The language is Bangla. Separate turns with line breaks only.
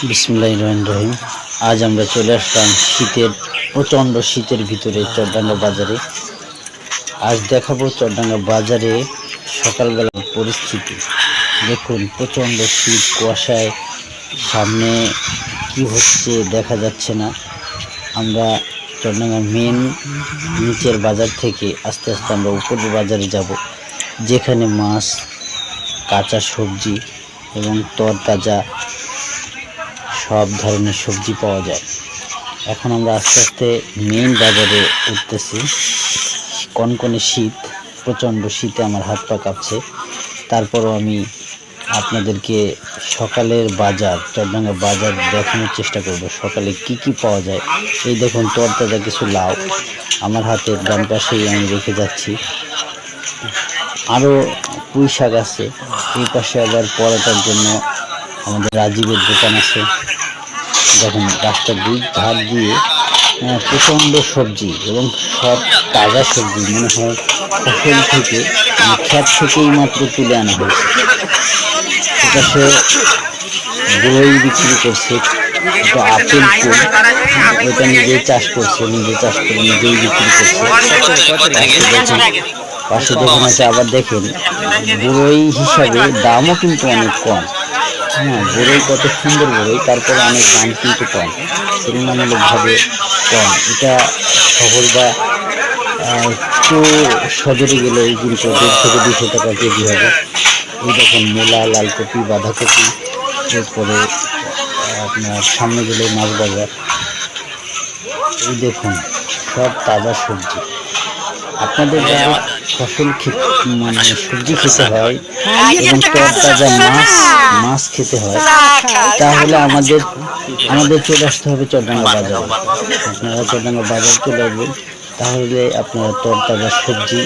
বিসমিল্লাহির রহমানির রহিম। আজ আমরা চলে আসলাম প্রচণ্ড শীতের ভিতরে চরডাঙ্গা বাজারে। আজ দেখাবো চরডাঙ্গা বাজারে সকালবেলার পরিস্থিতি। দেখুন, প্রচণ্ড শীত, কুয়াশায় সামনে কি হচ্ছে দেখা যাচ্ছে না। আমরা চরডাঙ্গা মেন নিচের বাজার থেকে আস্তে আস্তে আমরা উপরের বাজারে যাব, যেখানে মাছ, কাঁচা সবজি এবং তরতাজা সব ধরনের সবজি পাওয়া যায়। এখন আমরা আস্তে আস্তে মেইন বাজারে উঠতেছি। কনকনে শীত, প্রচণ্ড শীতে আমার হাত পা কাঁপছে। তারপরও আমি আপনাদেরকে সকালের বাজার, চরডাঙ্গা বাজার দেখানোর চেষ্টা করব সকালে কি কি পাওয়া যায়। এই দেখুন, তরতাজা কিছু লাউ আমার হাতের ডান পাশেই আমি রেখে যাচ্ছি। আরও পুঁই শাক আছে। এই পাশে আবার পরোটার জন্য আমাদের রাজীবের দোকান আছে। দেখুন, রাস্তার দুই ধার দিয়ে প্রচণ্ড সবজি এবং সব তাজা সবজি, মনে হয় ফসল থেকে, ক্ষেত থেকেই মাত্র তুলে আনা হয়েছে। এপাশে বই বিক্রি করছে, এটা আপেল ফুল, ওইটা নিজেই চাষ করছে, নিজে চাষ করে নিজেই বিক্রি করছে। পাশে দেখুন আছে, আবার দেখেন বড়ই হিসাবে দামও কিন্তু অনেক কম। হ্যাঁ, বড়ই কত সুন্দর বড়ই, তারপরে অনেক দাম কিন্তু কম, তুলনামূলকভাবে কম। এটা শহর বা একটু সদরে গেলে কিন্তু 1.5 থেকে 200 টাকা কেজি হবে। এই দেখুন, মূলা, লালকপি, বাঁধাকপি, এরপরে আপনার সামনে গেলে মাছ বাজার। এই দেখুন, সব তাজা সবজি। আপনাদের ফসল মানে সবজি খেতে হয় এবং তরতাজা মাছ খেতে হয়, তাহলে আমাদের চলে আসতে হবে চরডাঙ্গা বাজারে। আপনারা চরডাঙ্গা বাজার চলে আসবেন, তাহলে আপনারা তরতাজা সবজি